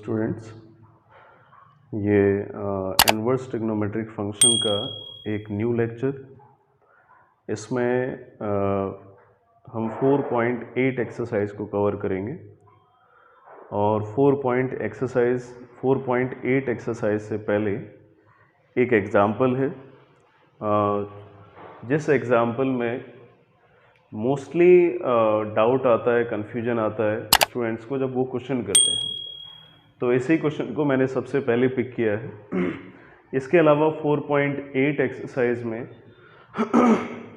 Students, ये inverse trigonometric function का एक न्यू लेक्चर। इसमें हम 4.8 एक्सरसाइज को कवर करेंगे और 4.8 एक्सरसाइज से पहले एक एग्ज़ाम्पल है, जिस एग्ज़ाम्पल में मोस्टली डाउट आता है, कन्फ्यूजन आता है स्टूडेंट्स को जब वो क्वेश्चन करते हैं। तो इसी क्वेश्चन को मैंने सबसे पहले पिक किया है। इसके अलावा 4.8 एक्सरसाइज में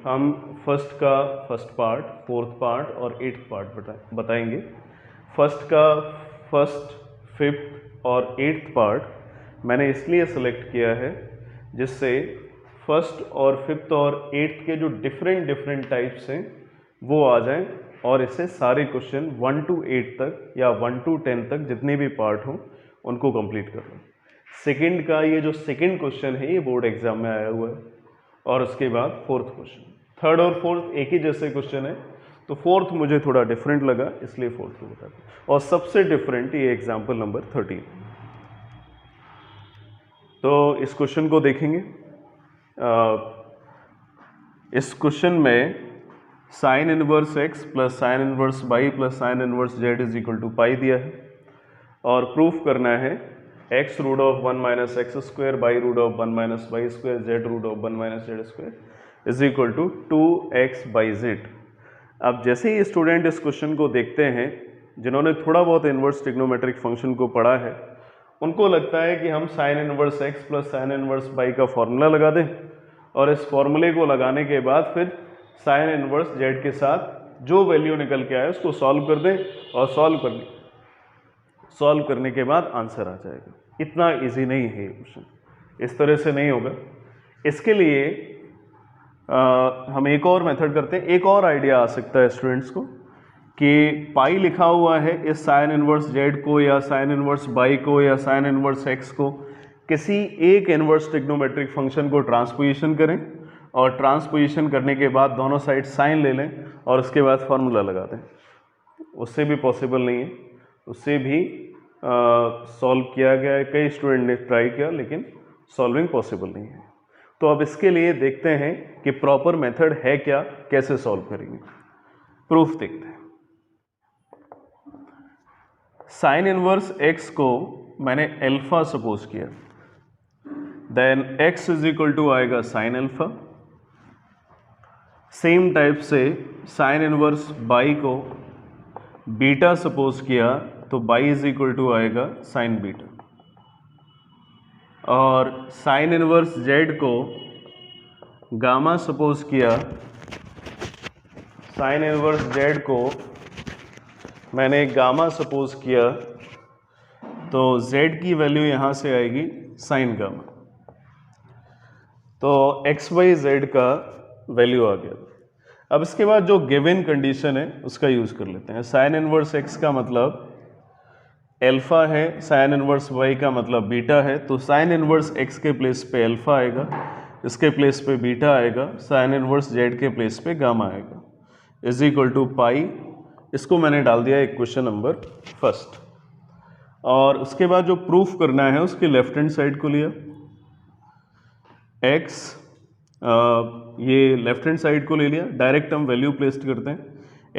हम फर्स्ट पार्ट, फोर्थ पार्ट और 8th पार्ट बताएंगे। फर्स्ट, फिफ्थ और 8th पार्ट मैंने इसलिए सेलेक्ट किया है जिससे फर्स्ट और फिफ्थ और 8th के जो डिफरेंट टाइप्स हैं वो आ जाएं और इससे सारे क्वेश्चन 1 to 8 तक या 1 to 10 तक जितने भी पार्ट हों उनको कंप्लीट कर लो। सेकंड का ये जो सेकंड क्वेश्चन है ये बोर्ड एग्जाम में आया हुआ है और उसके बाद फोर्थ क्वेश्चन। थर्ड और फोर्थ एक ही जैसे क्वेश्चन है, तो फोर्थ मुझे थोड़ा डिफरेंट लगा इसलिए फोर्थ को बता दूँ। और सबसे डिफरेंट ये एग्जाम्पल नंबर 13। तो इस क्वेश्चन को देखेंगे। इस क्वेश्चन में sine inverse x plus sine inverse y plus sine inverse z is equal to pi दिया है और प्रूफ करना है x root of 1 minus X square, y root of 1 minus Y square, z root of 1 minus Z square is equal to 2x/z। अब जैसे ही student इस question को देखते हैं, जिन्होंने थोड़ा बहुत इनवर्स ट्रिग्नोमेट्रिक फंक्शन को पढ़ा है, उनको लगता है कि हम sign inverse x plus sine inverse y का फॉर्मूला लगा दें और इस फॉर्मूले को लगाने के बाद फिर साइन इनवर्स z के साथ जो वैल्यू निकल के आए उसको सॉल्व कर दें और सॉल्व करने के बाद आंसर आ जाएगा। इतना इजी नहीं है ये क्वेश्चन, इस तरह से नहीं होगा। इसके लिए हम एक और मेथड करते हैं। एक और आइडिया आ सकता है स्टूडेंट्स को कि पाई लिखा हुआ है इस साइन इनवर्स z को या साइन इनवर्स y को या साइन इनवर्स x को किसी एक इनवर्स ट्रिग्नोमेट्रिक फंक्शन को ट्रांसपोजिशन करें और ट्रांसपोजिशन करने के बाद दोनों साइड साइन ले लें और उसके बाद फार्मूला लगा दें। उससे भी पॉसिबल नहीं है, उससे भी सॉल्व किया गया है, कई स्टूडेंट ने ट्राई किया लेकिन सॉल्विंग पॉसिबल नहीं है। तो अब इसके लिए देखते हैं कि प्रॉपर मेथड है क्या, कैसे सॉल्व करेंगे। प्रूफ देखते हैं। साइन इनवर्स x को मैंने अल्फा सपोज किया, then x is equal to आएगा साइन अल्फा। सेम टाइप से साइन इनवर्स y को बीटा सपोज किया तो y इज इक्वल टू आएगा साइन बीटा। और साइन इनवर्स z को गामा सपोज किया, साइन इनवर्स z को मैंने गामा सपोज किया तो z की वैल्यू यहाँ से आएगी साइन गामा। तो x बाई z का वैल्यू आ गया। अब इसके बाद जो गिवन कंडीशन है उसका यूज़ कर लेते हैं। साइन इनवर्स x का मतलब अल्फा है, साइन इनवर्स y का मतलब बीटा है, तो साइन इनवर्स x के प्लेस पे अल्फा आएगा, इसके प्लेस पे बीटा आएगा, साइन इनवर्स z के प्लेस पे गामा आएगा, इज इक्वल टू पाई। इसको मैंने डाल दिया इक्वेशन नंबर फर्स्ट। और उसके बाद जो प्रूफ करना है उसके लेफ्ट हैंड साइड को लिया, x ये लेफ्ट हैंड साइड को ले लिया, डायरेक्ट हम वैल्यू प्लेस करते हैं।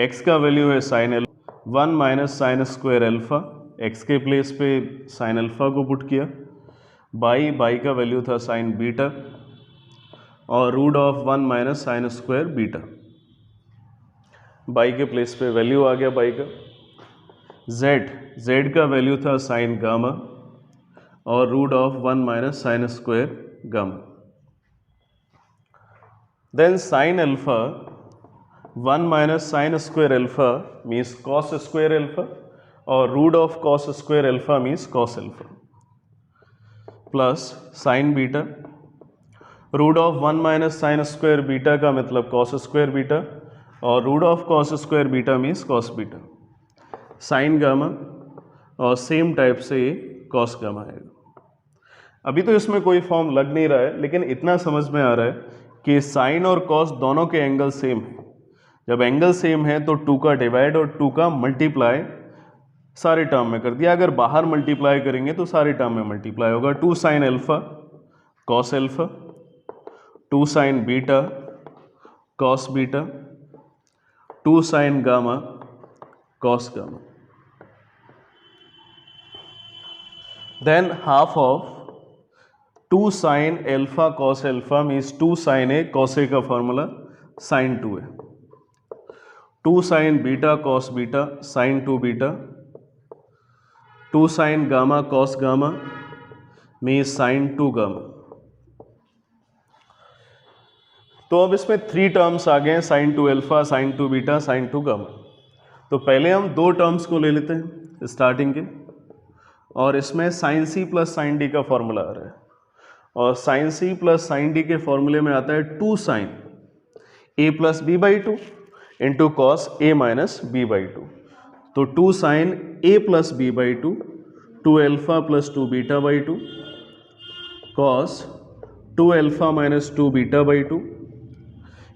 x का वैल्यू है sine alpha, 1 minus sine square alpha, x के प्लेस पे साइन अल्फा को पुट किया, बाई का वैल्यू था साइन बीटा और root of 1 minus sine square beta, y के प्लेस पे वैल्यू आ गया बाई का। z का वैल्यू था साइन गामा और root of 1 minus sine square gamma. Then sine alpha, 1 minus sine square alpha means cos square alpha और root of cos square alpha means cos alpha, plus sine beta, root of 1 minus sine square beta का मतलब cos square beta और root of cos square beta means cos beta, sine gamma और same type से ये cos gamma है। अभी तो इसमें कोई फॉर्म लग नहीं रहा है लेकिन इतना समझ में आ रहा है कि साइन और कॉस दोनों के एंगल सेम है। जब एंगल सेम है तो 2 का डिवाइड और 2 का मल्टीप्लाई सारे टर्म में कर दिया। अगर बाहर मल्टीप्लाई करेंगे तो सारे टर्म में मल्टीप्लाई होगा। 2 sine alpha cos alpha, 2 sign beta cos beta, 2 sine gamma cos gamma. Then half of 2 sin alpha cos alpha means 2 sin A cos A का formula sin 2A, 2 sin beta cos beta sin 2 beta, 2 sin gamma cos gamma means sin 2 gamma. तो अब इसमें 3 terms आ गए हैं, sin 2 alpha, sin 2 beta, sin 2 gamma. तो पहले हम 2 terms को ले लेते हैं स्टार्टिंग के, और इसमें sine c plus sine d का फॉर्मूला आ रहा है, और sine c plus sine d के फॉर्मूले में आता है 2 sine a plus b by 2 into cos a minus b by 2। तो 2 sine a plus b by 2, 2 alpha plus 2 beta by 2, cos 2 alpha minus 2 beta by 2,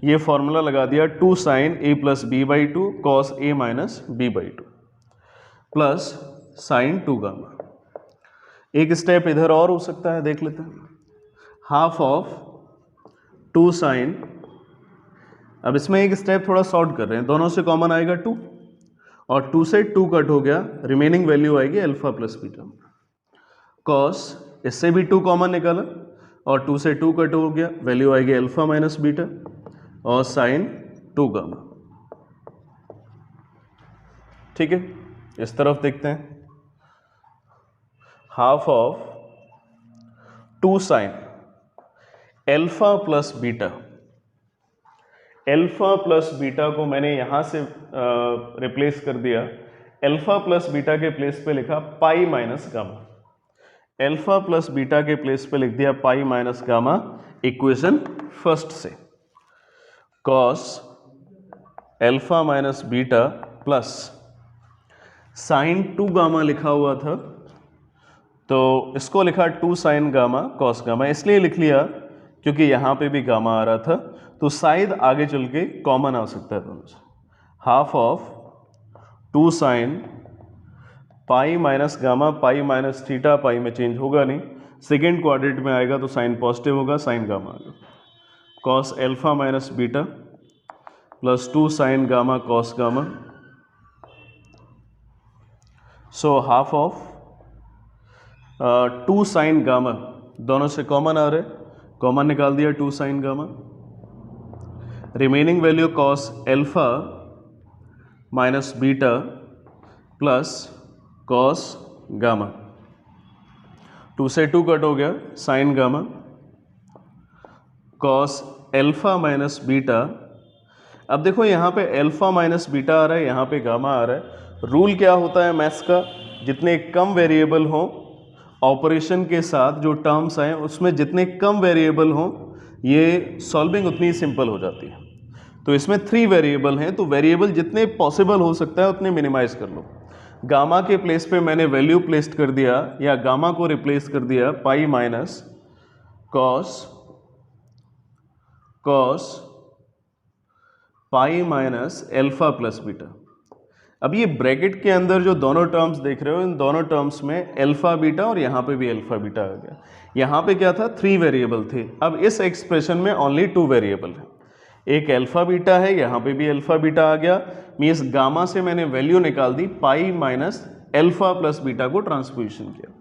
ये फॉर्मूला लगा दिया 2 sine a plus b by 2 cos a minus b by 2 plus sine 2 gamma. एक step इधर और हो सकता है, देख लेते हैं। हाफ ऑफ 2 साइन, अब इसमें एक स्टेप थोड़ा शॉर्ट कर रहे हैं, दोनों से कॉमन आएगा 2, और 2 से 2 कट हो गया, रिमेनिंग वैल्यू आएगी अल्फा प्लस बीटा। कॉस, इससे भी 2 कॉमन निकाला और 2 से 2 कट हो गया, वैल्यू आएगी अल्फा माइनस बीटा और साइन 2 गामा। ठीक है, इस तरफ देखते हैं। Half of 2 sine alpha plus beta, alpha plus beta को मैंने यहां से रिप्लेस कर दिया, अल्फा प्लस बीटा के प्लेस पे लिखा pi minus gamma, alpha plus beta के प्लेस पे लिख दिया pi minus gamma equation first से। Cos alpha minus beta plus sine 2 gamma लिखा हुआ था, तो इसको लिखा 2 साइन गामा कॉस गामा, इसलिए लिख लिया क्योंकि यहाँ पे भी गामा आ रहा था, तो शायद आगे चल के कॉमन आ सकता है दोनों से। Half of 2 sine pi minus gamma, pi minus theta, pi में चेंज होगा नहीं, सेकेंड क्वाड्रेंट में आएगा तो साइन पॉजिटिव होगा, साइन गामा आएगा। Cos alpha minus beta plus 2 sine gamma cos gamma, so half of 2 sine gamma, दोनों से कॉमन आ रहे, कॉमन निकाल दिया 2 sine gamma, remaining value cos alpha minus beta plus cos gamma, 2 से 2 cut हो गया, sign gamma, cos alpha minus beta. अब देखो यहाँ पे अल्फा माइनस बीटा आ रहा है, यहाँ पे गामा आ रहा है। रूल क्या होता है मैथ्स का, जितने कम वेरिएबल हों ऑपरेशन के साथ जो टर्म्स आए उसमें जितने कम वेरिएबल हों ये सॉल्विंग उतनी सिंपल हो जाती है। तो इसमें 3 वेरिएबल हैं, तो वेरिएबल जितने पॉसिबल हो सकता है उतने मिनिमाइज कर लो। गामा के प्लेस पे मैंने वैल्यू प्लेस कर दिया, या गामा को रिप्लेस कर दिया pi minus cos pi minus alpha plus beta. अब ये ब्रैकेट के अंदर जो दोनों टर्म्स देख रहे हो, इन दोनों टर्म्स में अल्फा बीटा और यहाँ पे भी अल्फा बीटा आ गया। यहाँ पे क्या था, 3 वेरिएबल थे, अब इस एक्सप्रेशन में ओनली 2 वेरिएबल है, एक अल्फा बीटा है, यहाँ पे भी अल्फा बीटा आ गया, मीन्स गामा से मैंने वैल्यू निकाल दी, pi minus alpha plus beta को ट्रांसपोजिशन किया,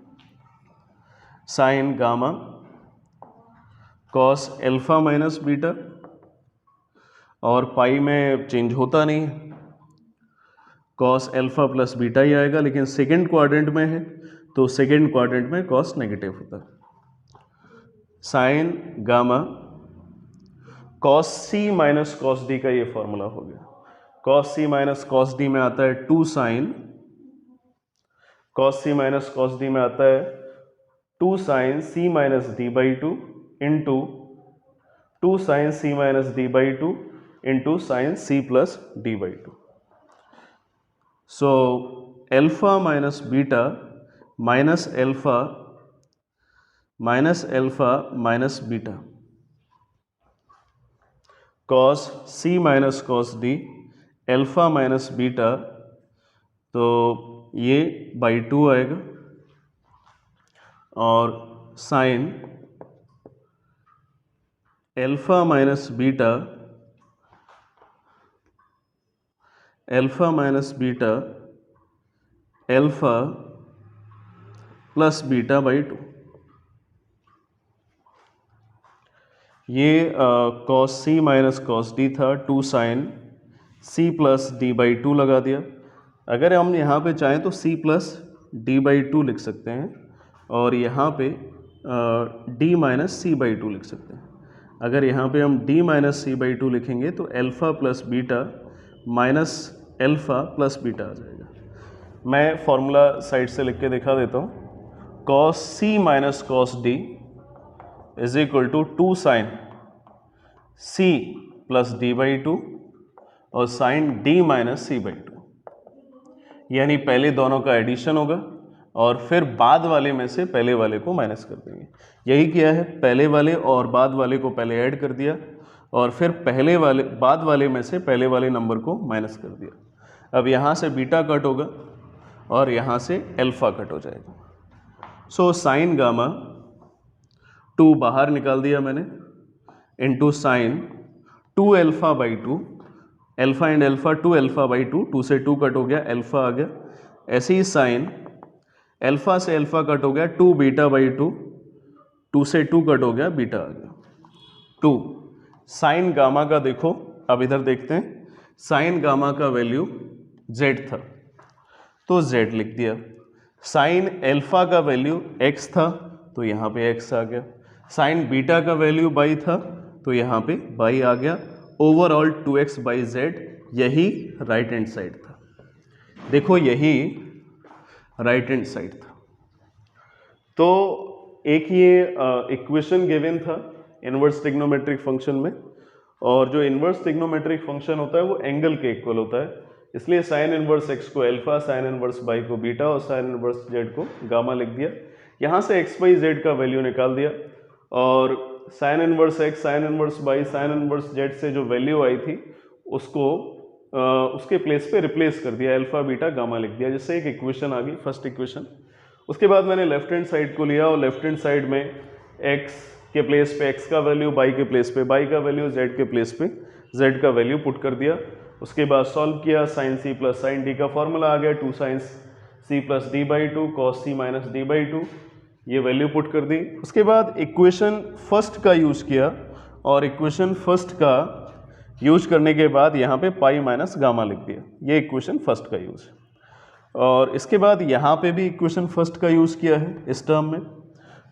sine gamma cos alpha minus beta, और पाई में चेंज होता नहीं, कॉस अल्फा प्लस बीटा ही आएगा, लेकिन सेकेंड क्वाड्रेंट में है तो सेकेंड क्वाड्रेंट में कॉस नेगेटिव होता है, साइन गामा कॉस सी माइनस कॉस डी का ये फॉर्मूला हो गया। कॉस सी माइनस कॉस डी में आता है 2 साइन, कॉस सी माइनस कॉस डी में आता है 2 sine c minus d by 2 into 2 sine c minus d by 2 into sine c plus d by 2। So alpha minus beta minus alpha minus beta, cos C minus cos d, alpha minus beta, तो ये by 2 आएगा और sine alpha minus beta alpha plus beta by 2। ये cos सी minus cos d था, 2 sine c plus d by 2 लगा दिया। अगर हम यहाँ पे चाहें तो सी प्लस डी बाई 2 लिख सकते हैं और यहाँ पे डी माइनस सी बाई 2 लिख सकते हैं। अगर यहाँ पे हम डी माइनस सी बाई 2 लिखेंगे तो alpha plus beta minus alpha plus beta आ जाएगा। मैं फॉर्मूला साइड से लिख के दिखा देता हूँ। Cos C minus cos d is equal to 2 sine c plus d by 2 और sine d minus c by 2, यानी पहले दोनों का एडिशन होगा और फिर बाद वाले में से पहले वाले को माइनस कर देंगे। यही किया है, पहले वाले और बाद वाले को पहले ऐड कर दिया और फिर बाद वाले में से पहले वाले नंबर को माइनस कर दिया। अब यहाँ से बीटा कट होगा और यहाँ से एल्फा कट हो जाएगा। सो साइन गामा 2 बाहर निकाल दिया मैंने into sine 2 alpha by 2, alpha and alpha 2 alpha by 2, 2 से 2 कट हो गया, एल्फा आ गया। ऐसे ही साइन एल्फा से एल्फा कट हो गया, 2 बीटा बाई 2, 2 से 2 कट हो गया, बीटा आ गया 2। साइन गामा का देखो, अब इधर देखते हैं, साइन गामा का वैल्यू z था तो z लिख दिया। साइन एल्फा का वैल्यू x था तो यहाँ पे x आ गया। साइन बीटा का वैल्यू y था तो यहाँ पे y आ गया। ओवरऑल 2x बाई जेड, यही राइट हैंड साइड था। देखो यही राइट हैंड साइड था। तो एक ये इक्वेशन गिवन था इनवर्स ट्रिग्नोमेट्रिक फंक्शन में, और जो इनवर्स ट्रिग्नोमेट्रिक फंक्शन होता है वो एंगल के इक्वल होता है, इसलिए साइन इनवर्स x को अल्फा, साइन इनवर्स y को बीटा और साइन इनवर्स z को गामा लिख दिया। यहाँ से x बाई z का वैल्यू निकाल दिया और sine inverse x, sign inverse y, sign inverse z से जो वैल्यू आई थी उसको उसके प्लेस पे रिप्लेस कर दिया, अल्फा बीटा गामा लिख दिया, जिससे एक इक्वेशन आ गई, फर्स्ट इक्वेशन। उसके बाद मैंने लेफ्ट हैंड साइड को लिया और लेफ्ट हैंड साइड में x के प्लेस पे x का वैल्यू, y के प्लेस पे y का वैल्यू, z के प्लेस पे z का वैल्यू पुट कर दिया। उसके बाद सॉल्व किया, sine c plus sine d का फॉर्मूला आ गया, 2 sine c plus d by 2 cos C minus d by 2, ये वैल्यू पुट कर दी। उसके बाद इक्वेशन फर्स्ट का यूज़ किया और इक्वेशन फर्स्ट का यूज करने के बाद यहाँ पे पाई माइनस गामा लिख दिया, ये इक्वेशन फर्स्ट का यूज़। और इसके बाद यहाँ पे भी इक्वेशन फर्स्ट का यूज़ किया है इस टर्म में,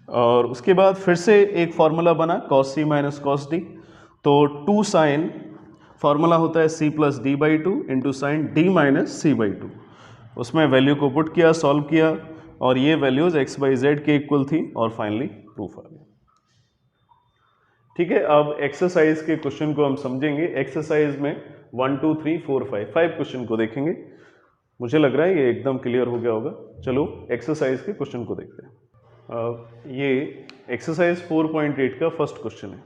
और उसके बाद फिर से एक फार्मूला बना कॉस सी माइनस कॉस डी, तो 2 साइन फार्मूला होता है c plus d by 2 into sine d minus c by 2, उसमें वैल्यू को पुट किया, सॉल्व किया और ये वैल्यूज x बाई जेड के इक्वल थी और फाइनली प्रूफ आ गया। ठीक है, अब एक्सरसाइज के क्वेश्चन को हम समझेंगे। एक्सरसाइज में 1 2 3 4 5 क्वेश्चन को देखेंगे। मुझे लग रहा है ये एकदम क्लियर हो गया होगा। चलो एक्सरसाइज के क्वेश्चन को देखते हैं। ये एक्सरसाइज 4.8 का फर्स्ट क्वेश्चन है।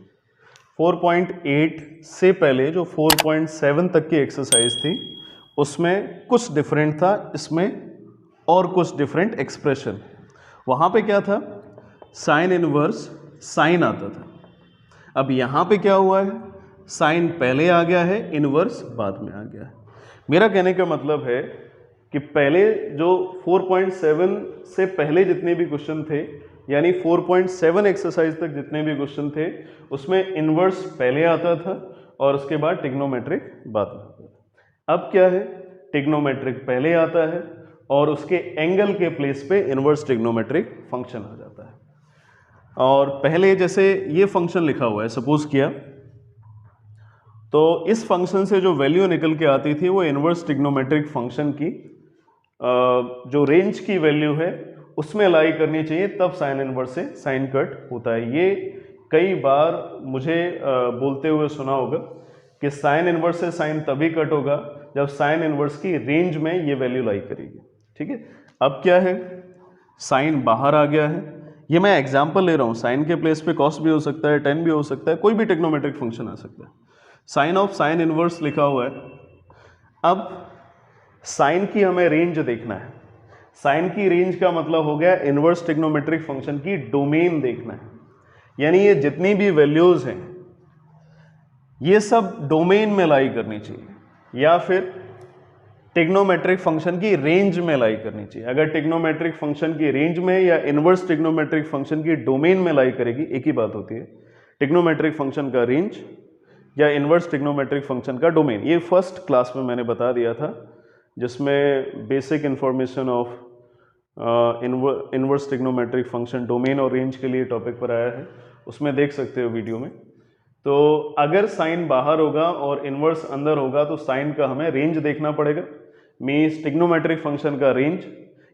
4.8 से पहले जो 4.7 तक की एक्सरसाइज थी उसमें कुछ डिफरेंट था, इसमें और कुछ डिफरेंट एक्सप्रेशन। वहाँ पे क्या था, साइन इनवर्स साइन आता था। अब यहाँ पे क्या हुआ है, साइन पहले आ गया है, इनवर्स बाद में आ गया है। मेरा कहने का मतलब है कि पहले जो 4.7 से पहले जितने भी क्वेश्चन थे, यानी 4.7 एक्सरसाइज तक जितने भी क्वेश्चन थे उसमें इनवर्स पहले आता था और उसके बाद ट्रिग्नोमेट्रिक बाद में आता था। अब क्या है, ट्रिग्नोमेट्रिक पहले आता है और उसके एंगल के प्लेस पे इनवर्स ट्रिग्नोमेट्रिक फंक्शन आ जाता है। और पहले जैसे ये फंक्शन लिखा हुआ है, सपोज किया, तो इस फंक्शन से जो वैल्यू निकल के आती थी वो इनवर्स ट्रिग्नोमेट्रिक फंक्शन की जो रेंज की वैल्यू है उसमें लाई करनी चाहिए, तब साइन इनवर्स से साइन कट होता है। ये कई बार मुझे बोलते हुए सुना होगा कि साइन इनवर्स से साइन तभी कट होगा जब साइन इनवर्स की रेंज में ये वैल्यू लाई करेगी। ठीक है, अब क्या है, साइन बाहर आ गया है। ये मैं एग्जांपल ले रहा हूँ, साइन के प्लेस पे कॉस भी हो सकता है, टेन भी हो सकता है, कोई भी ट्रिग्नोमेट्रिक फंक्शन आ सकता है। साइन ऑफ साइन इनवर्स लिखा हुआ है। अब साइन की हमें रेंज देखना है। साइन की रेंज का मतलब हो गया इनवर्स ट्रिग्नोमेट्रिक फंक्शन की डोमेन देखना है, यानी ये जितनी भी वैल्यूज हैं ये सब डोमेन में लाई करनी चाहिए या फिर ट्रिग्नोमेट्रिक फंक्शन की रेंज में लाई करनी चाहिए। अगर ट्रिग्नोमेट्रिक फंक्शन की रेंज में या इनवर्स ट्रिग्नोमेट्रिक फंक्शन की डोमेन में लाई करेगी, एक ही बात होती है, ट्रिग्नोमेट्रिक फंक्शन का रेंज या इनवर्स ट्रिग्नोमेट्रिक फंक्शन का डोमेन। ये फर्स्ट क्लास में मैंने बता दिया था, जिसमें basic information of inverse trigonometric function domain और रेंज के लिए टॉपिक पर आया है, उसमें देख सकते हो वीडियो में। तो अगर साइन बाहर होगा और इनवर्स अंदर होगा तो साइन का हमें रेंज देखना पड़ेगा, मीन्स ट्रिग्नोमेट्रिक फंक्शन का रेंज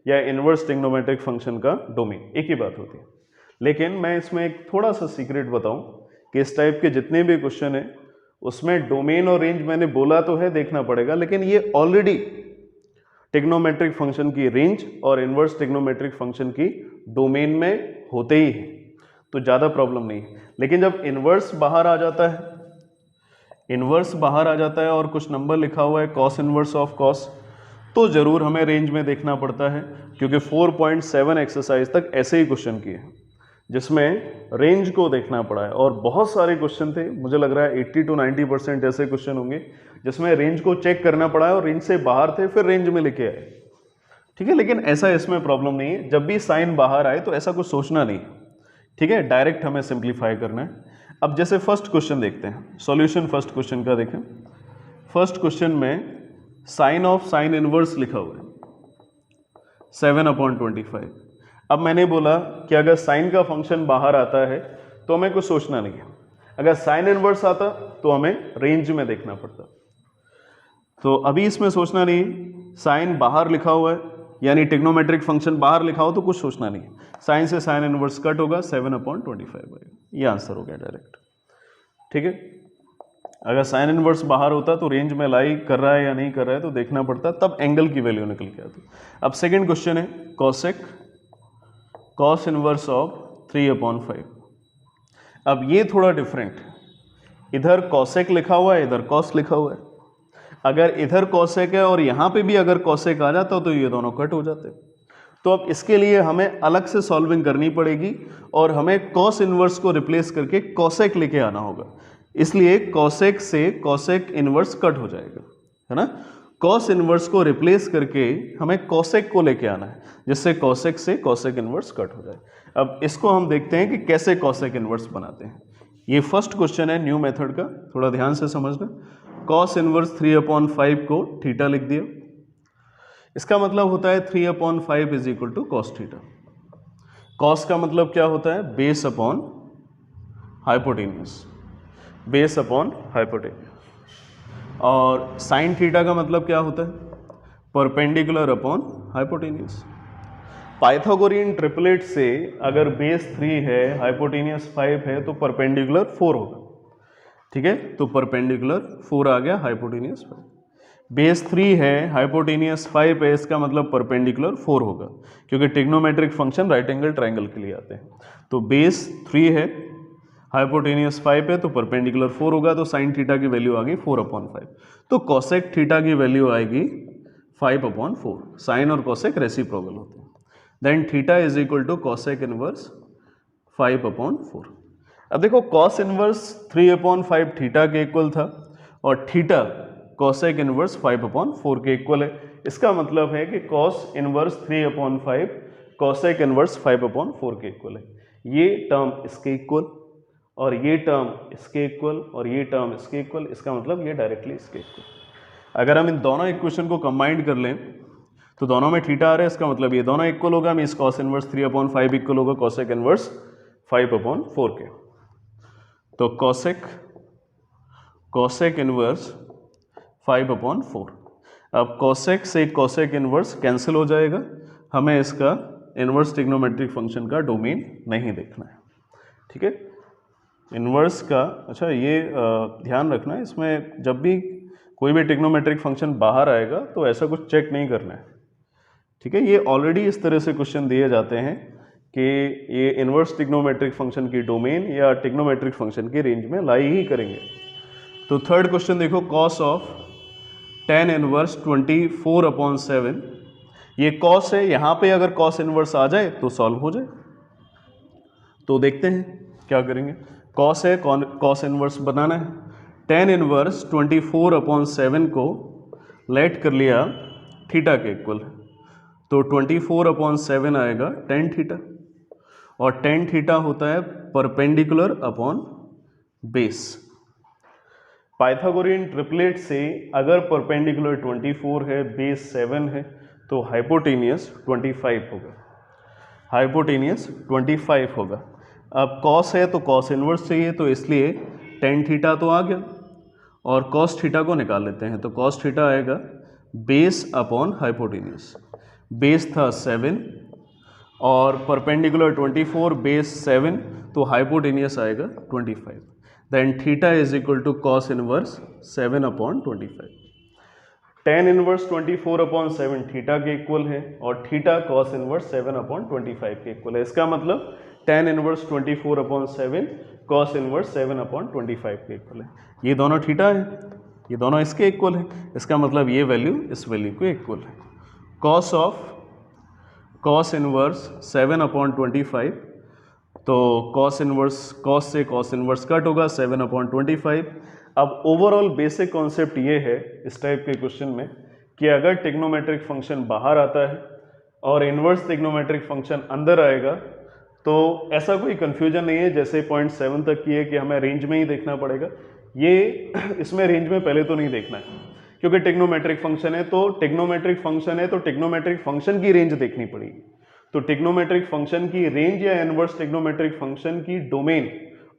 या इनवर्स ट्रिग्नोमेट्रिक फंक्शन का डोमेन, एक ही बात होती है। लेकिन मैं इसमें एक थोड़ा सा सीक्रेट बताऊं कि इस टाइप के जितने भी क्वेश्चन हैं उसमें डोमेन और रेंज मैंने बोला तो है देखना पड़ेगा, लेकिन ये ऑलरेडी ट्रिग्नोमेट्रिक फंक्शन की रेंज और इनवर्स ट्रिग्नोमेट्रिक फंक्शन की डोमेन में होते ही है, तो ज़्यादा प्रॉब्लम नहीं है। लेकिन जब इनवर्स बाहर आ जाता है, इनवर्स बाहर आ जाता है और कुछ नंबर लिखा हुआ है कॉस इनवर्स ऑफ कॉस, तो ज़रूर हमें रेंज में देखना पड़ता है, क्योंकि 4.7 एक्सरसाइज तक ऐसे ही क्वेश्चन किए जिसमें रेंज को देखना पड़ा है। और बहुत सारे क्वेश्चन थे, मुझे लग रहा है 80 to 90% ऐसे क्वेश्चन होंगे जिसमें रेंज को चेक करना पड़ा है और रेंज से बाहर थे फिर रेंज में लेके आए, ठीक है। लेकिन ऐसा इसमें प्रॉब्लम नहीं है, जब भी साइन बाहर आए तो ऐसा कुछ सोचना नहीं, ठीक है, डायरेक्ट हमें सिंप्लीफाई करना है। अब जैसे फर्स्ट क्वेश्चन देखते हैं, सॉल्यूशन फर्स्ट क्वेश्चन का देखें। फर्स्ट क्वेश्चन में साइन ऑफ साइन इनवर्स लिखा हुआ है 7/25। अब मैंने बोला कि अगर साइन का फंक्शन बाहर आता है तो हमें कुछ सोचना नहीं है, अगर साइन इनवर्स आता तो हमें रेंज में देखना पड़ता। तो अभी इसमें सोचना नहीं, साइन बाहर लिखा हुआ है यानी ट्रिग्नोमेट्रिक फंक्शन बाहर लिखा हो तो कुछ सोचना नहीं, साइन से साइन इनवर्स कट होगा, 7/25 ये आंसर हो गया डायरेक्ट, ठीक है। अगर साइन इनवर्स बाहर होता तो रेंज में लाई कर रहा है या नहीं कर रहा है तो देखना पड़ता, तब एंगल की वैल्यू निकल के आती। अब सेकंड क्वेश्चन है कॉसेक कॉस इनवर्स ऑफ 3/5। अब ये थोड़ा डिफरेंट, इधर कॉसेक लिखा हुआ है, इधर कॉस लिखा हुआ है। अगर इधर कॉसेक है और यहाँ पे भी अगर कॉसेक आ जाता तो ये दोनों कट हो जाते। तो अब इसके लिए हमें अलग से सॉल्विंग करनी पड़ेगी और हमें कॉस इनवर्स को रिप्लेस करके कॉसेक लेके आना होगा, इसलिए कॉसेक से कॉसेक इनवर्स कट हो जाएगा, है ना। कॉस इनवर्स को रिप्लेस करके हमें कॉसेक को लेके आना है, जिससे कॉसेक से कॉसेक इनवर्स कट हो जाए। अब इसको हम देखते हैं कि कैसे कॉसेक इनवर्स बनाते हैं। ये फर्स्ट क्वेश्चन है न्यू मेथड का, थोड़ा ध्यान से समझना। कॉस इनवर्स 3/5 को थीटा लिख दिया, इसका मतलब होता है 3/5 is equal to cos theta. Cos का मतलब क्या होता है, base upon hypotenuse, base upon hypotenuse. और साइन थीटा का मतलब क्या होता है, perpendicular upon hypotenuse. Pythagorean triplet से अगर बेस 3 है, हाइपोटेन्यूज 5 है तो परपेंडिकुलर 4 होगा, ठीक है। तो परपेंडिकुलर 4 आ गया, हाइपोटेन्यूज 5। बेस 3 है, हाइपोटेन्यूज 5 है, इसका मतलब परपेंडिकुलर 4 होगा, क्योंकि trigonometric function right angle triangle के लिए आते हैं। तो बेस 3 है, हाइपोटेन्यूज 5 है, तो परपेंडिकुलर 4 होगा, तो साइन थीटा की वैल्यू आ गई 4/5। तो कॉसेक थीटा की वैल्यू आएगी 5/4। साइन और कॉसेक रेसिप्रोकल होते हैं। Then theta is equal to cosec inverse 5/4। अब देखो कॉस इनवर्स 3/5 थीटा के इक्वल था और थीटा कॉसेक इनवर्स 5/4 के इक्वल है। इसका मतलब है कि कॉस इनवर्स 3/5 कॉसेक इनवर्स 5/4 के इक्वल है। ये टर्म इसके इक्वल और ये टर्म इसके इक्वल और ये टर्म इसके इक्वल, इसका मतलब ये डायरेक्टली इसके इक्वल। अगर हम इन दोनों इक्वेशन को कंबाइन कर लें तो दोनों में थीटा आ रहा है, इसका मतलब ये दोनों इक्वल होगा, मींस कॉस इनवर्स 3/5 इक्वल होगा कॉसेक इनवर्स 5/4 के। तो कॉसेक इनवर्स 5/4। अब कॉसेक से कॉसेक इनवर्स कैंसिल हो जाएगा, हमें इसका इनवर्स ट्रिग्नोमेट्रिक फंक्शन का डोमेन नहीं देखना है, ठीक है। इनवर्स का, अच्छा ये ध्यान रखना है, इसमें जब भी कोई भी ट्रिग्नोमेट्रिक फंक्शन बाहर आएगा तो ऐसा कुछ चेक नहीं करना है, ठीक है। ये ऑलरेडी इस तरह से क्वेश्चन दिए जाते हैं कि ये इनवर्स ट्रिग्नोमेट्रिक फंक्शन की डोमेन या ट्रिग्नोमेट्रिक फंक्शन की रेंज में लाई ही करेंगे। तो थर्ड क्वेश्चन देखो, कॉस ऑफ tan इनवर्स 24/7 ये कॉस है, यहाँ पे अगर कॉस इनवर्स आ जाए तो सॉल्व हो जाए। तो देखते हैं क्या करेंगे। कॉस है, कॉस इनवर्स बनाना है। टेन इनवर्स 24/7 को लेट कर लिया थीटा के इक्वल, तो 24/7 आएगा टेन थीटा, और टेन थीटा होता है perpendicular upon base. Pythagorean triplet से अगर परपेंडिकुलर 24 है, बेस 7 है, तो हाइपोटेनियस 25 होगा। हाइपोटेनियस 25 होगा। अब कॉस है तो कॉस इनवर्स चाहिए, तो इसलिए टेन थीटा तो आ गया, और कॉस थीटा को निकाल लेते हैं। तो कॉस थीटा आएगा बेस अपॉन हाइपोटेनियस। बेस था 7 और परपेंडिकुलर 24, बेस 7, तो हाइपोटेनियस आएगा 25। Then theta is equal to cos inverse 7/25। Tan inverse 24/7 theta के इक्वल है, और थीटा कॉस इनवर्स 7/25 के इक्वल है। इसका मतलब टेन इनवर्स 24/7 कॉस इनवर्स 7/25 के इक्वल है। ये दोनों थीटा है, ये दोनों इसके इक्वल है। इसका मतलब ये वैल्यू इस वैल्यू के इक्वल है। कॉस ऑफ कॉस इनवर्स 7/25, तो कॉस इनवर्स, कॉस से कॉस इनवर्स कट होगा 7/25। अब ओवरऑल बेसिक कॉन्सेप्ट ये है इस टाइप के क्वेश्चन में कि अगर टिग्नोमेट्रिक फंक्शन बाहर आता है और इनवर्स टिग्नोमेट्रिक फंक्शन अंदर आएगा, तो ऐसा कोई कन्फ्यूजन नहीं है जैसे पॉइंट 7 तक की है कि हमें रेंज में ही देखना पड़ेगा। ये इसमें रेंज में पहले तो नहीं देखना है, क्योंकि टिग्नोमेट्रिक फंक्शन है, तो टिग्नोमेट्रिक फंक्शन है तो टिग्नोमेट्रिक फंक्शन की रेंज देखनी पड़ेगी। तो टिग्नोमेट्रिक फंक्शन की रेंज या इनवर्स टिग्नोमेट्रिक फंक्शन की डोमेन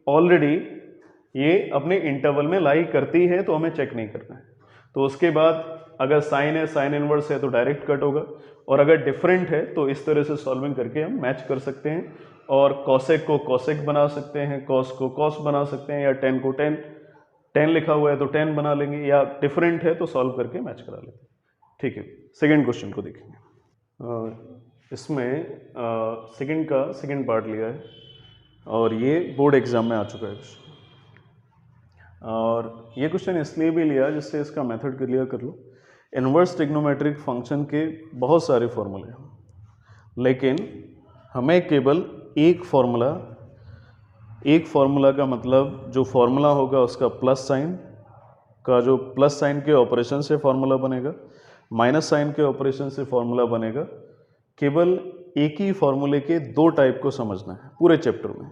ऑलरेडी ये अपने इंटरवल में लाई करती है, तो हमें चेक नहीं करना है। तो उसके बाद अगर साइन है, साइन इनवर्स है, तो डायरेक्ट कट होगा, और अगर डिफरेंट है तो इस तरह से सॉल्विंग करके हम मैच कर सकते हैं, और कॉसेक को कॉसेक बना सकते हैं, कॉस को कॉस बना सकते हैं, या टेन को टेन, टेन लिखा हुआ है तो टेन बना लेंगे, या डिफरेंट है तो सॉल्व करके मैच करा लेते हैं। ठीक है, सेकेंड क्वेश्चन को देखेंगे। इसमें सेकेंड का सेकेंड पार्ट लिया है, और ये बोर्ड एग्जाम में आ चुका है क्वेश्चन, और ये क्वेश्चन इसलिए भी लिया जिससे इसका मेथड क्लियर कर लो। इनवर्स ट्रिग्नोमेट्रिक फंक्शन के बहुत सारे फॉर्मूले हैं, लेकिन हमें केवल एक फॉर्मूला का मतलब जो फॉर्मूला होगा उसका प्लस साइन का, जो प्लस साइन के ऑपरेशन से फॉर्मूला बनेगा, माइनस साइन के ऑपरेशन से फॉर्मूला बनेगा, केवल एक ही फॉर्मूले के दो टाइप को समझना है पूरे चैप्टर में।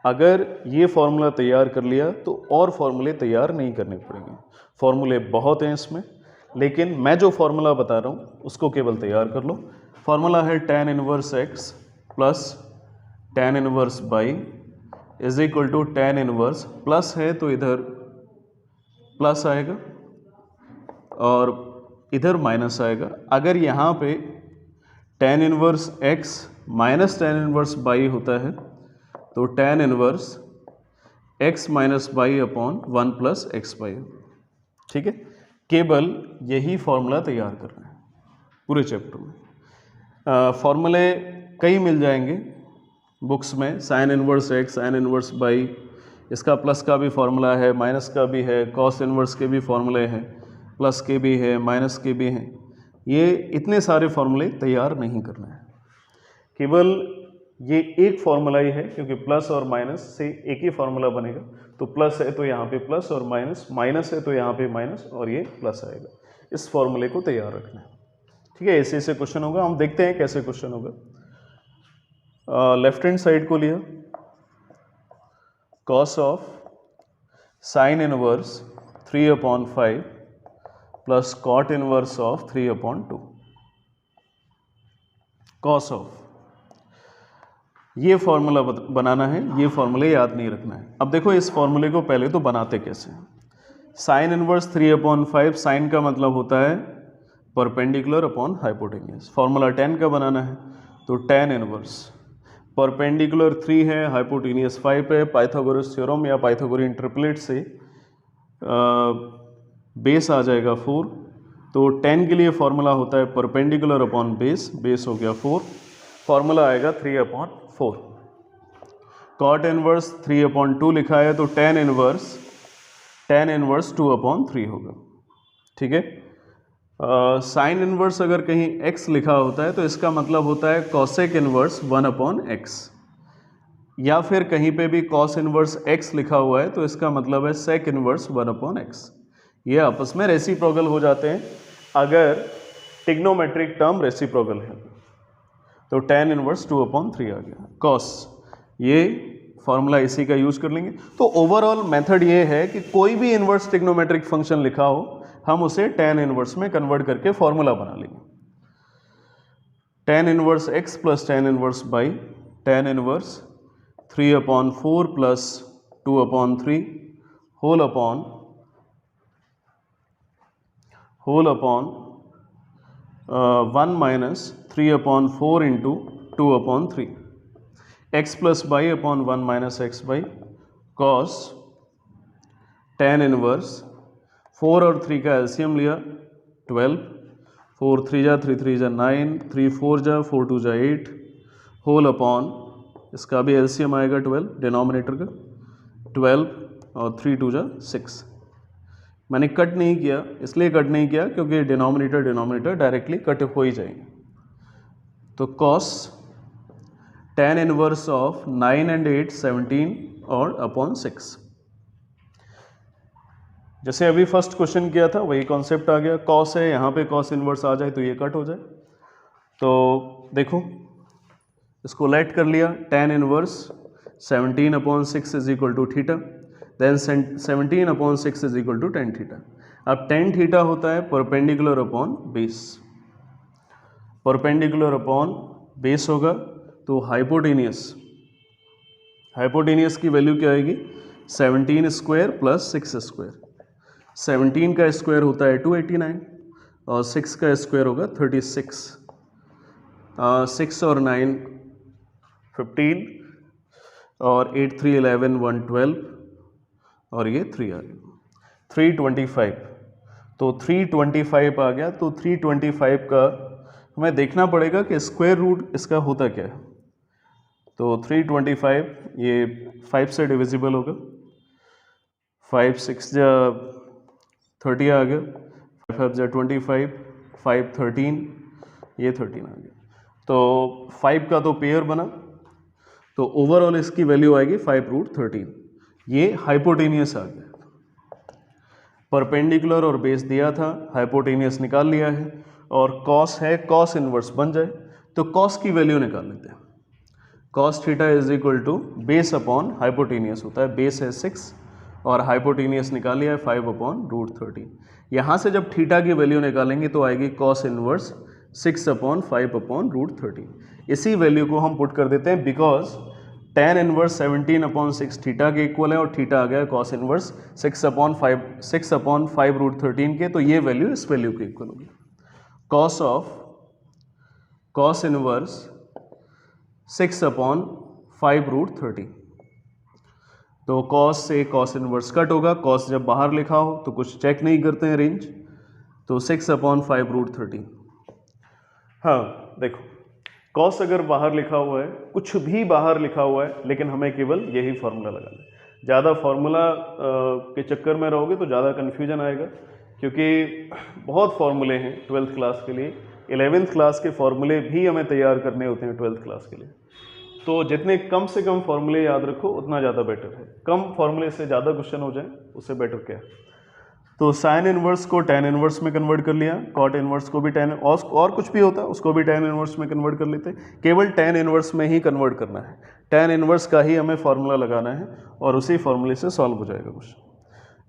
अगर ये फॉर्मूला तैयार कर लिया तो और फॉर्मूले तैयार नहीं करने पड़ेंगे। फॉर्मूले बहुत हैं इसमें, लेकिन मैं जो फॉर्मूला बता रहा हूँ उसको केवल तैयार कर लो। फॉर्मूला है tan inverse x plus tan inverse y is equal to tan inverse, plus है तो इधर प्लस आएगा और इधर माइनस आएगा। अगर यहाँ पे tan inverse x minus tan inverse y होता है तो tan inverse x minus y upon 1 plus x y. ठीक है, केवल यही फॉर्मूला तैयार करना है पूरे चैप्टर में। फॉर्मूले कई मिल जाएंगे बुक्स में, sine inverse x, sign inverse y, इसका प्लस का भी फॉर्मूला है, माइनस का भी है, कॉस इनवर्स के भी फॉर्मूले हैं, प्लस के भी है, माइनस के भी हैं। ये इतने सारे फॉर्मूले तैयार नहीं करना है, केवल ये एक फॉर्मूला ही है, क्योंकि प्लस और माइनस से एक ही फॉर्मूला बनेगा। तो प्लस है तो यहाँ पे प्लस, और माइनस, माइनस है तो यहाँ पे माइनस, और ये प्लस आएगा। इस फॉर्मूले को तैयार रखना है। ठीक है, ऐसे ऐसे क्वेश्चन होगा, हम देखते हैं कैसे क्वेश्चन होगा। लेफ्ट हैंड साइड को लिया, cos of sine inverse 3/5 plus cot inverse of 3/2। Cos of, ये फॉर्मूला बनाना है, ये फॉर्मूले याद नहीं रखना है। अब देखो इस फॉर्मूले को पहले तो बनाते कैसे हैं। साइन इनवर्स 3/5, साइन का मतलब होता है perpendicular upon hypotenuse. Formula tan का बनाना है तो tan इनवर्स, परपेंडिकुलर 3 है, हाइपोटेनियस 5 है। पाइथागोरस थ्योरम या पाइथागोरियन ट्रिपलेट से बेस आ जाएगा 4, तो tan के लिए फॉर्मूला होता है परपेंडिकुलर अपॉन बेस, बेस हो गया 4, फॉर्मूला आएगा 3/4। कॉट इनवर्स 3/2 लिखा है तो tan इनवर्स 2/3 होगा। ठीक है, साइन इनवर्स अगर कहीं x लिखा होता है तो इसका मतलब होता है कॉसेक इनवर्स 1/x, या फिर कहीं पे भी कॉस इनवर्स x लिखा हुआ है तो इसका मतलब है सेक इनवर्स 1/x। ये आपस में रेसिप्रोकल हो जाते हैं अगर टिग्नोमेट्रिक टर्म रेसिप्रोकल है। तो tan इनवर्स 2/3 आ गया कॉस, ये फॉर्मूला इसी का यूज कर लेंगे। तो ओवरऑल मेथड ये है कि कोई भी इनवर्स टिग्नोमेट्रिक फंक्शन लिखा हो हम उसे tan इनवर्स में कन्वर्ट करके फॉर्मूला बना लेंगे। tan inverse x plus tan inverse y tan inverse 3/4 plus 2/3 whole upon 1 minus 3/4 into 2/3 x plus y upon 1 minus x y cos tan inverse 4 और 3 का एलसीएम लिया 12, 4 3 जा 3 3 जा 9, 3 4 जा 4 2 जा 8 होल अपॉन इसका भी एलसीएम आएगा 12 डिनोमिनेटर का 12 और 3 2 जा 6। मैंने कट नहीं किया, इसलिए कट नहीं किया क्योंकि डिनोमिनेटर डायरेक्टली कट हो ही जाएंगे। तो cos tan inverse of 9 and 8 17 और अपॉन 6। जैसे अभी फर्स्ट क्वेश्चन किया था वही कॉन्सेप्ट आ गया, कॉस है यहाँ पे कॉस इनवर्स आ जाए तो ये कट हो जाए। तो देखो इसको लेट कर लिया, tan inverse 17/6 is equal to theta, then 17/6 is equal to tan theta. अब tan थीटा होता है perpendicular upon base, perpendicular upon base होगा तो हाइपोटेनियस की वैल्यू क्या आएगी 17 स्क्वायर प्लस 6 स्क्वायर। 17 का स्क्वायर होता है 289 और 6 का स्क्वायर होगा 36। 6 और 9 15 और 8 3 11 112 और ये 3 आ गया 325। तो 325 आ गया। तो 325 का हमें देखना पड़ेगा कि स्क्वायर रूट इसका होता क्या है। तो 325 ये 5 से डिविजिबल होगा, 5 6 जा 30 आ गया, 5 जा 25, 5 13, ये 13 आ गया। तो 5 का तो पेयर बना, तो ओवरऑल इसकी वैल्यू आएगी 5√13। ये हाइपोटेनियस आ गया। परपेंडिकुलर और बेस दिया था, हाइपोटेनियस निकाल लिया है, और कॉस है, कॉस इनवर्स बन जाए तो कॉस की वैल्यू निकाल लेते हैं। Cos theta is equal to base upon hypotenuse होता है, बेस है 6 और हाइपोटेनियस निकाल लिया है 5/√13। यहाँ से जब थीटा की वैल्यू निकालेंगे तो आएगी कॉस इनवर्स 6/5/√13। इसी वैल्यू को हम पुट कर देते हैं बिकॉज tan इनवर्स 17/6 थीटा के इक्वल है और थीटा आ गया कॉस इनवर्स 6/5/√13 के, तो ये वैल्यू इस वैल्यू के इक्वल होगी। Cos inverse 6/5√13। तो कॉस से कॉस इनवर्स कट होगा, कॉस जब बाहर लिखा हो तो कुछ चेक नहीं करते हैं रेंज, तो 6/5√13। हाँ देखो, कॉस अगर बाहर लिखा हुआ है, कुछ भी बाहर लिखा हुआ है, लेकिन हमें केवल यही फॉर्मूला लगाना है। ज़्यादा फॉर्मूला के चक्कर में रहोगे तो ज़्यादा कन्फ्यूजन आएगा, क्योंकि बहुत फॉर्मूले हैं 12th क्लास के लिए। 11th क्लास के फॉर्मूले भी हमें तैयार करने होते हैं 12th क्लास के लिए। तो जितने कम से कम फॉर्मूले याद रखो उतना ज़्यादा बेटर है। कम फॉर्मूले से ज़्यादा क्वेश्चन हो जाए उससे बेटर क्या है। तो साइन इनवर्स को tan इनवर्स में कन्वर्ट कर लिया, कॉट इनवर्स को भी tan, और कुछ भी होता है उसको भी tan इनवर्स में कन्वर्ट कर लेते हैं। केवल tan इनवर्स में ही कन्वर्ट करना है, tan इनवर्स का ही हमें फॉर्मूला लगाना है और उसी फॉर्मूले से सॉल्व हो जाएगा क्वेश्चन।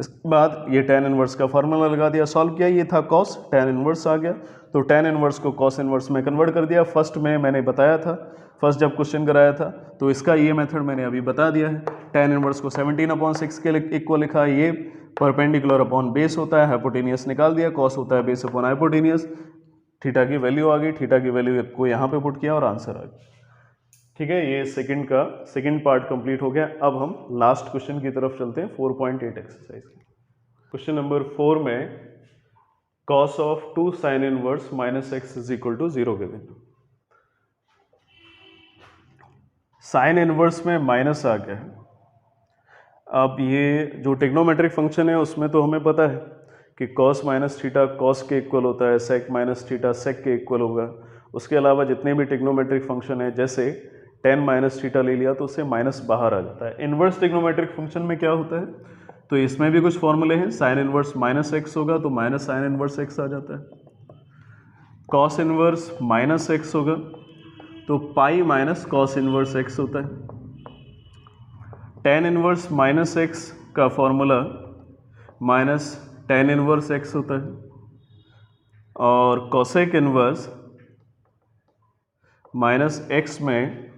इसके बाद ये tan इनवर्स का फॉर्मूला लगा दिया, सॉल्व किया, ये था कॉस, tan इनवर्स आ गया, तो tan इनवर्स को cos इनवर्स में कन्वर्ट कर दिया। फर्स्ट में मैंने बताया था, फर्स्ट जब क्वेश्चन कराया था, तो इसका ये मेथड मैंने अभी बता दिया है। tan इनवर्स को 17/6 के इक्वल लिखा है, ये परपेंडिकुलर अपॉन बेस होता है, हाइपोटेनियस निकाल दिया, कॉस होता है बेस अपॉन हाइपोटेनियस, थीटा की वैल्यू आ गई, थीटा की वैल्यू को यहाँ पे पुट किया और आंसर आ गया। ठीक है, ये सेकंड पार्ट कंप्लीट हो गया। अब हम लास्ट क्वेश्चन की तरफ चलते हैं, 4.8 एक्सरसाइज। क्वेश्चन नंबर 4 में cos of 2 sin inverse -x is equal to 0 given. Sine inverse में माइनस आ गया है। अब ये जो ट्रिग्नोमेट्रिक फंक्शन है उसमें तो हमें पता है कि कॉस माइनस थीटा कॉस के इक्वल होता है, सेक माइनस थीटा सेक के इक्वल होगा। उसके अलावा जितने भी ट्रिग्नोमेट्रिक फंक्शन है, जैसे टेन माइनस थीटा ले लिया तो उससे माइनस बाहर आ जाता है। इन्वर्स ट्रिग्नोमेट्रिक फंक्शन में क्या होता है, तो इसमें भी कुछ फॉर्मूले हैं। साइन इनवर्स माइनस एक्स होगा तो माइनस साइन इनवर्स एक्स आ जाता है। कॉस इनवर्स माइनस एक्स होगा तो pi minus cos inverse x होता है। टेन इनवर्स माइनस एक्स का formula minus tan inverse x होता है, और कोसेक इनवर्स माइनस एक्स में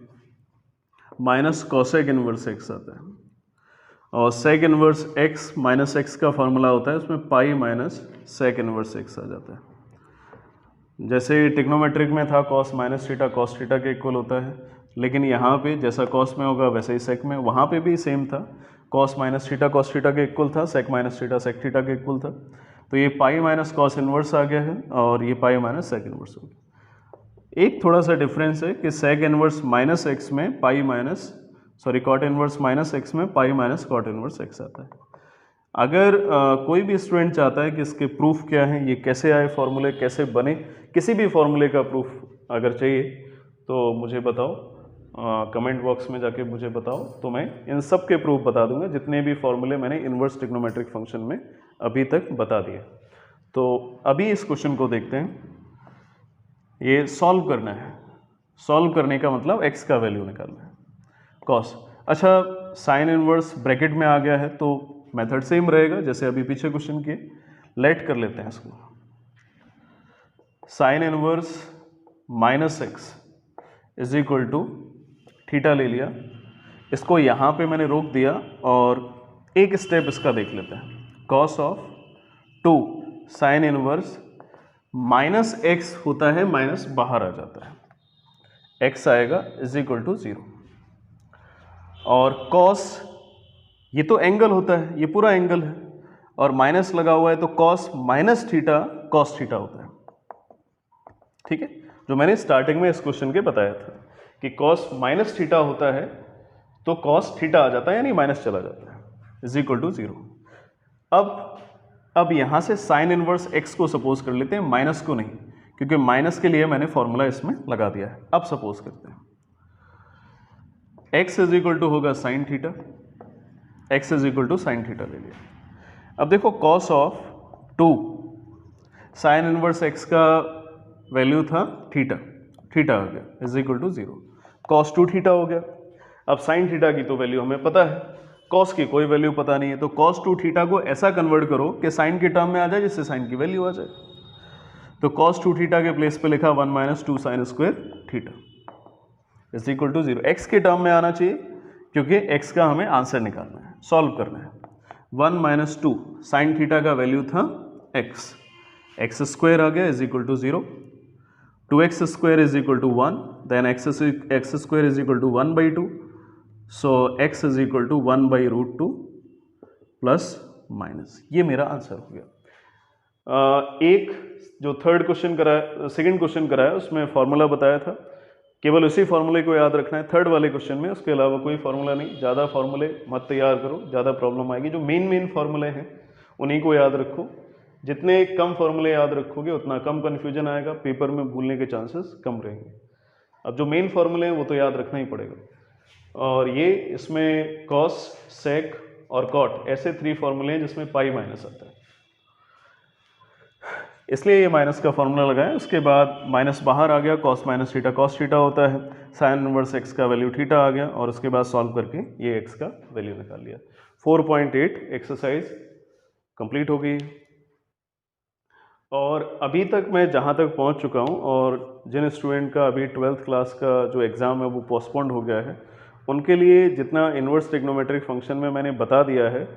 माइनस कोसेक इनवर्स एक्स आता है, और sec inverse x minus x का फॉर्मूला होता है, उसमें pi minus sec inverse x आ जाता है। जैसे ट्रिग्नोमेट्रिक में था cos minus theta cos theta के इक्वल होता है, लेकिन यहाँ पे जैसा कॉस में होगा वैसे ही सेक में, वहाँ पे भी सेम था, cos minus theta cos theta के इक्वल था, sec minus theta sec theta के इक्वल था। तो ये पाई माइनस कॉस इनवर्स आ गया है और ये पाई माइनस सेक इनवर्स हो गया। एक थोड़ा सा डिफरेंस है कि सेक इनवर्स माइनस एक्स में pi minus cot inverse minus x में pi minus cot inverse x आता है। अगर कोई भी स्टूडेंट चाहता है कि इसके प्रूफ क्या है, ये कैसे आए फॉर्मूले, कैसे बने, किसी भी फॉर्मूले का प्रूफ अगर चाहिए तो मुझे बताओ, कमेंट बॉक्स में जाके मुझे बताओ, तो मैं इन सब के प्रूफ बता दूंगा, जितने भी फॉर्मूले मैंने इन्वर्स ट्रिग्नोमेट्रिक फंक्शन में अभी तक बता दिए। तो अभी इस क्वेश्चन को देखते हैं। ये सॉल्व करना है, सॉल्व करने का मतलब x का वैल्यू निकालना है, कॉस। अच्छा, साइन इनवर्स ब्रैकेट में आ गया है तो मेथड सेम रहेगा जैसे अभी पीछे क्वेश्चन किए। लेट कर लेते हैं इसको, sine inverse minus x is equal to theta ले लिया, इसको यहाँ पे मैंने रोक दिया और एक स्टेप इसका देख लेते हैं। Cos of two sine inverse minus x होता है, माइनस बाहर आ जाता है, एक्स आएगा इज इक्वल टू 0, और कॉस ये तो एंगल होता है, ये पूरा एंगल है, और माइनस लगा हुआ है तो cos minus theta cos theta होता है। ठीक है, जो मैंने स्टार्टिंग में इस क्वेश्चन के बताया था कि कॉस माइनस थीटा होता है तो कॉस थीटा आ जाता है, यानी माइनस चला जाता है, इज इक्वल टू 0। अब यहां से साइन इनवर्स एक्स को सपोज कर लेते हैं, माइनस को नहीं, क्योंकि माइनस के लिए मैंने फॉर्मूला इसमें लगा दिया है। अब सपोज करते हैं x इज इक्वल टू होगा sine theta, x is equal to sine theta ले लिया। अब देखो cos of 2 sine inverse x का वैल्यू था थीटा, थीटा आ गया is equal to 0, cos 2 theta हो गया। अब साइन थीटा की तो वैल्यू हमें पता है, कॉस की कोई वैल्यू पता नहीं है, तो कॉस 2 थीटा को ऐसा कन्वर्ट करो कि साइन के टर्म में आ जाए जिससे साइन की वैल्यू आ जाए। तो कॉस 2 थीटा के प्लेस पे लिखा 1 minus 2 sine square theta is equal to 0। X के टर्म में आना चाहिए क्योंकि एक्स का हमें आंसर निकालना है, सॉल्व करना है। 1 माइनस 2 साइन थीटा का वैल्यू था एक्स, एक्स स्क्वायर आ गया is equal to 0, 2x square is equal to 1, then x square is equal to 1 by 2, so x is equal to 1 by root 2 plus minus, ये मेरा answer हो गया। एक जो थर्ड क्वेश्चन कराया, सेकंड क्वेश्चन कराया, उसमें फॉर्मूला बताया था, केवल उसी फॉर्मूले को याद रखना है थर्ड वाले क्वेश्चन में, उसके अलावा कोई फॉर्मूला नहीं। ज़्यादा फॉर्मूले मत तैयार करो, ज़्यादा प्रॉब्लम आएगी। जो मेन फॉर्मूले हैं उन्हीं को याद रखो, जितने कम फॉर्मूले याद रखोगे उतना कम कन्फ्यूजन आएगा, पेपर में भूलने के चांसेस कम रहेंगे। अब जो मेन फॉर्मूले हैं वो तो याद रखना ही पड़ेगा, और ये इसमें कॉस, सेक और कॉट ऐसे 3 फॉर्मूले हैं जिसमें पाई माइनस आता है, इसलिए ये माइनस का फॉर्मूला लगाया। उसके बाद माइनस बाहर आ गया, cos minus theta cos theta होता है, साइन इनवर्स एक्स का वैल्यू थीटा आ गया, और उसके बाद सॉल्व करके ये एक्स का वैल्यू निकाल लिया। 4.8 एक्सरसाइज कंप्लीट हो गई। और अभी तक मैं जहाँ तक पहुँच चुका हूँ, और जिन स्टूडेंट का अभी 12th क्लास का जो एग्ज़ाम है वो पोस्टपोन्ड हो गया है, उनके लिए जितना इन्वर्स ट्रिग्नोमेट्रिक फंक्शन में मैंने बता दिया है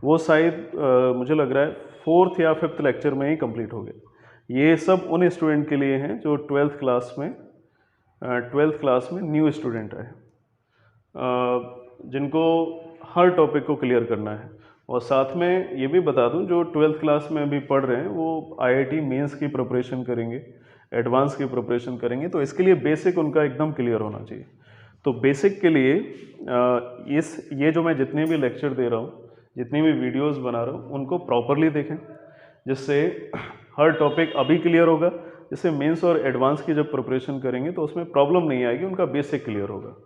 वो शायद मुझे लग रहा है 4th या 5th लेक्चर में ही कंप्लीट हो गया। ये सब उन स्टूडेंट के लिए हैं जो 12th क्लास में न्यू स्टूडेंट है, जिनको हर टॉपिक को क्लियर करना है। और साथ में ये भी बता दूं, जो 12th क्लास में अभी पढ़ रहे हैं वो IIT मेंस की प्रिपरेशन करेंगे, एडवांस की प्रिपरेशन करेंगे, तो इसके लिए बेसिक उनका एकदम क्लियर होना चाहिए। तो बेसिक के लिए ये जो मैं जितने भी लेक्चर दे रहा हूँ, जितनी भी वीडियोस बना रहा हूँ, उनको प्रॉपरली देखें। जिससे हर टॉपिक अभी क्लियर होगा, जिससे मेंस और एडवांस की जब प्रिपरेशन करेंगे तो उसमें प्रॉब्लम नहीं आएगी, उनका बेसिक क्लियर होगा।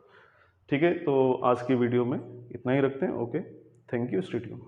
ठीक है, तो आज की वीडियो में इतना ही रखते हैं। Okay, thank you, stay tuned.